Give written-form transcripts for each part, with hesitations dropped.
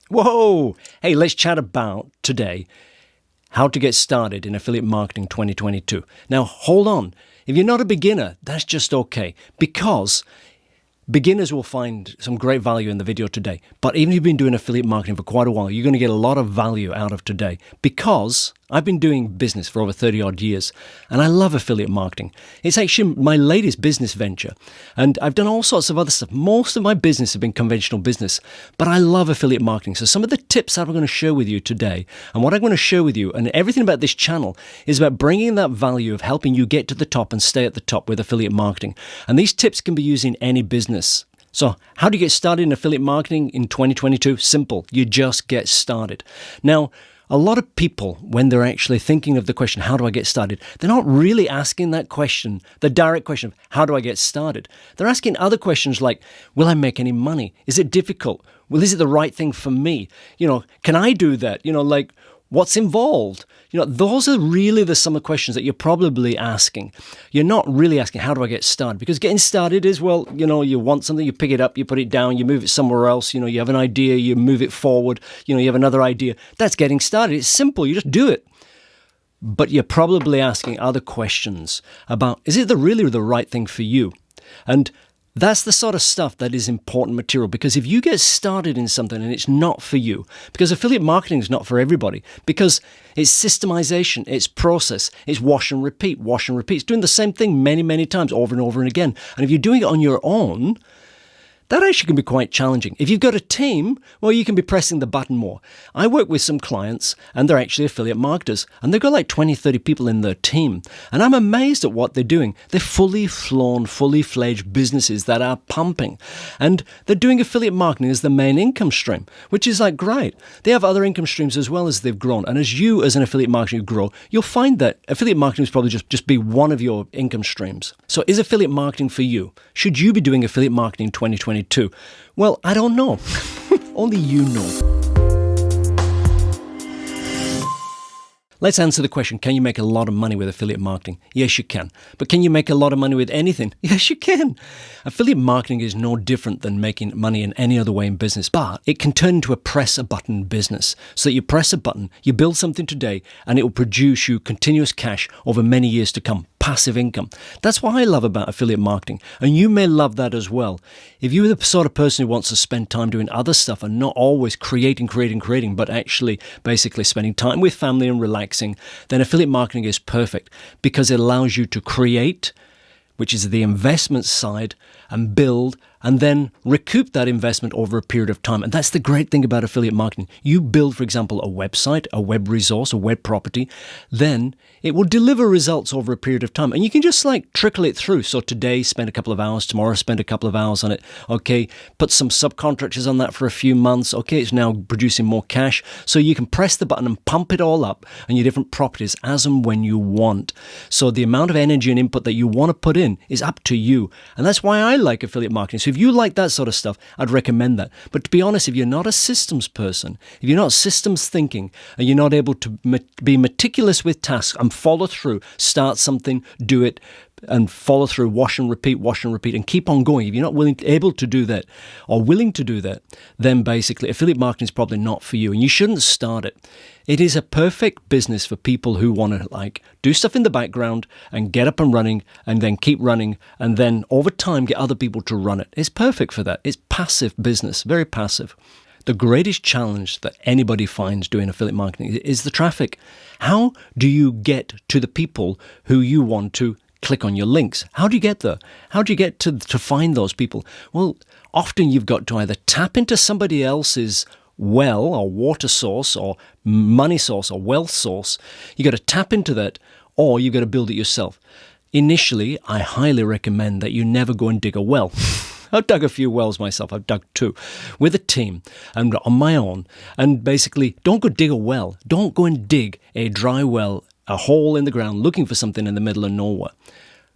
Whoa! Hey, let's chat about today how to get started in affiliate marketing 2022. Now, hold on. If you're not a beginner, that's just okay, because beginners will find some great value in the video today. But even if you've been doing affiliate marketing for quite a while, you're going to get a lot of value out of today, because I've been doing business for over 30 odd years and I love affiliate marketing. It's actually my latest business venture, and I've done all sorts of other stuff. Most of my business has been conventional business, but I love affiliate marketing. So some of the tips that I'm going to share with you today, and what I'm going to share with you, and everything about this channel is about bringing that value of helping you get to the top and stay at the top with affiliate marketing. And these tips can be used in any business. So how do you get started in affiliate marketing in 2022? Simple. You just get started. Now, a lot of people, when they're actually thinking of the question, how do I get started? They're not really asking that question, the direct question of how do I get started? They're asking other questions like, will I make any money? Is it difficult? Well, is it the right thing for me? Can I do that? What's involved? Those are really some of the questions that you're probably asking. You're not really asking, how do I get started? Because getting started is, you want something, you pick it up, you put it down, you move it somewhere else, you have an idea, you move it forward, you have another idea. That's getting started. It's simple. You just do it. But you're probably asking other questions about, is it really the right thing for you? And that's the sort of stuff that is important material, because if you get started in something and it's not for you, because affiliate marketing is not for everybody, because it's systemization, it's process, it's wash and repeat. It's doing the same thing many, many times over and over and again. And if you're doing it on your own, that actually can be quite challenging. If you've got a team, well, you can be pressing the button more. I work with some clients, and they're actually affiliate marketers, and they've got like 20, 30 people in their team. And I'm amazed at what they're doing. They're fully flown, fully fledged businesses that are pumping. And they're doing affiliate marketing as the main income stream, which is like great. They have other income streams as well as they've grown. And as you, as an affiliate marketer, grow, you'll find that affiliate marketing is probably just be one of your income streams. So is affiliate marketing for you? Should you be doing affiliate marketing in 2022? Well, I don't know. Only you know. Let's answer the question, can you make a lot of money with affiliate marketing? Yes, you can. But can you make a lot of money with anything? Yes, you can. Affiliate marketing is no different than making money in any other way in business, but it can turn into a press-a-button business. So that you press a button, you build something today, and it will produce you continuous cash over many years to come. Passive income. That's what I love about affiliate marketing, and you may love that as well. If you're the sort of person who wants to spend time doing other stuff and not always creating, but actually basically spending time with family and relaxing, then affiliate marketing is perfect, because it allows you to create, which is the investment side, and build, and then recoup that investment over a period of time. And that's the great thing about affiliate marketing. You build, for example, a website, a web resource, a web property, then it will deliver results over a period of time. And you can just trickle it through. So today, spend a couple of hours, tomorrow, spend a couple of hours on it. Okay, put some subcontractors on that for a few months. Okay, it's now producing more cash. So you can press the button and pump it all up on your different properties as and when you want. So the amount of energy and input that you want to put in is up to you. And that's why I like affiliate marketing. So if you like that sort of stuff, I'd recommend that. But to be honest, if you're not a systems person, if you're not systems thinking, and you're not able to be meticulous with tasks and follow through, start something, do it, and follow through, wash and repeat, and keep on going. If you're not able to do that, or willing to do that, then basically affiliate marketing is probably not for you, and you shouldn't start it. It is a perfect business for people who want to do stuff in the background and get up and running, and then keep running, and then over time get other people to run it. It's perfect for that. It's passive business, very passive. The greatest challenge that anybody finds doing affiliate marketing is the traffic. How do you get to the people who you want to click on your links? How do you get there? How do you get to find those people? Well, often you've got to either tap into somebody else's well or water source or money source or wealth source. You've got to tap into that, or you've got to build it yourself. Initially, I highly recommend that you never go and dig a well. I've dug a few wells myself. I've dug 2 with a team and on my own. And basically, don't go dig a well. Don't go and dig a dry well, a hole in the ground, looking for something in the middle of nowhere.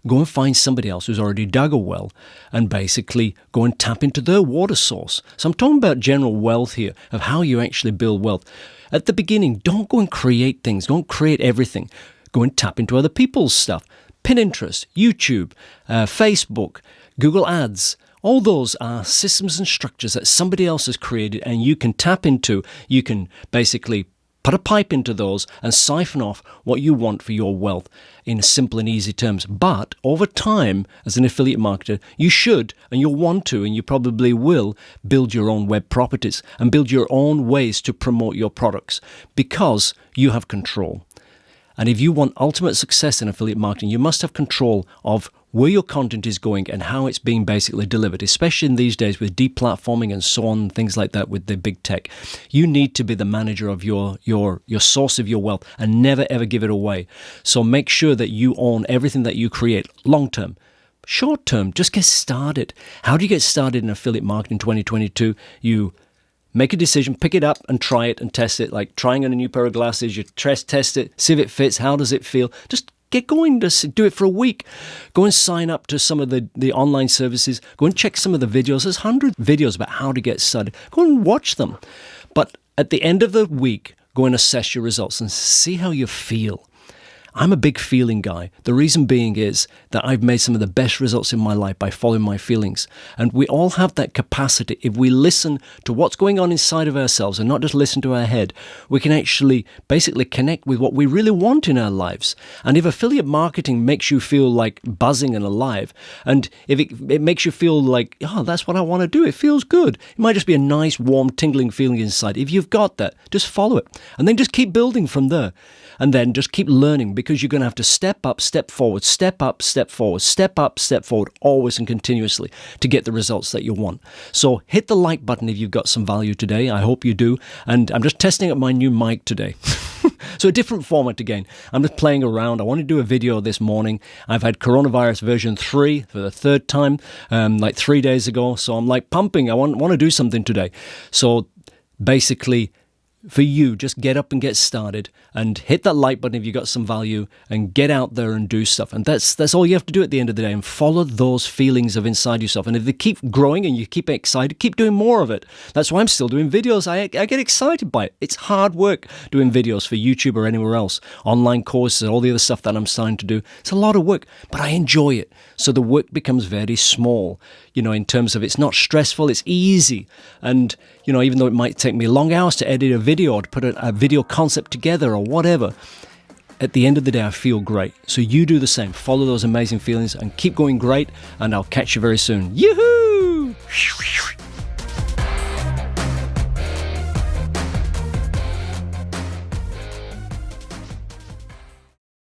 Go and find somebody else who's already dug a well and basically go and tap into their water source. So I'm talking about general wealth here, of how you actually build wealth. At the beginning, don't go and create things. Don't create everything. Go and tap into other people's stuff. Pinterest, YouTube, Facebook, Google Ads, All those are systems and structures that somebody else has created and you can tap into. You can basically put a pipe into those and siphon off what you want for your wealth in simple and easy terms. But over time, as an affiliate marketer, you should, and you'll want to, and you probably will, build your own web properties and build your own ways to promote your products because you have control. And if you want ultimate success in affiliate marketing, you must have control of where your content is going and how it's being basically delivered, especially in these days with deplatforming and so on, things like that with the big tech. You need to be the manager of your source of your wealth and never ever give it away. So make sure that you own everything that you create long term. Short term, just get started. How do you get started in affiliate marketing 2022? You make a decision, pick it up and try it and test it, like trying on a new pair of glasses. You test it, see if it fits, how does it feel? Just get going, just do it for a week. Go and sign up to some of the online services. Go and check some of the videos. There's hundreds of videos about how to get started. Go and watch them. But at the end of the week, go and assess your results and see how you feel. I'm a big feeling guy. The reason being is that I've made some of the best results in my life by following my feelings. And we all have that capacity. If we listen to what's going on inside of ourselves and not just listen to our head, we can actually basically connect with what we really want in our lives. And if affiliate marketing makes you feel like buzzing and alive, and if it makes you feel like, oh, that's what I want to do, it feels good. It might just be a nice, warm, tingling feeling inside. If you've got that, just follow it. And then just keep building from there. And then just keep learning because you're going to have to step up, step forward, step up, step forward, step up, step forward, always and continuously to get the results that you want. So hit the like button if you've got some value today. I hope you do. And I'm just testing out my new mic today. So a different format again. I'm just playing around. I want to do a video this morning. I've had coronavirus version 3 for the third time, like 3 days ago. So I'm like pumping. I want to do something today. So basically, for you, just get up and get started and hit that like button if you got some value and get out there and do stuff. And that's all you have to do at the end of the day, and follow those feelings of inside yourself. And if they keep growing and you keep excited, keep doing more of it. That's why I'm still doing videos. I get excited by it. It's hard work doing videos for YouTube or anywhere else. Online courses, all the other stuff that I'm starting to do. It's a lot of work, but I enjoy it. So the work becomes very small, in terms of it's not stressful, it's easy. And, even though it might take me long hours to edit a video or to put a video concept together or whatever, at the end of the day, I feel great. So you do the same. Follow those amazing feelings and keep going great. And I'll catch you very soon. Yoo-hoo!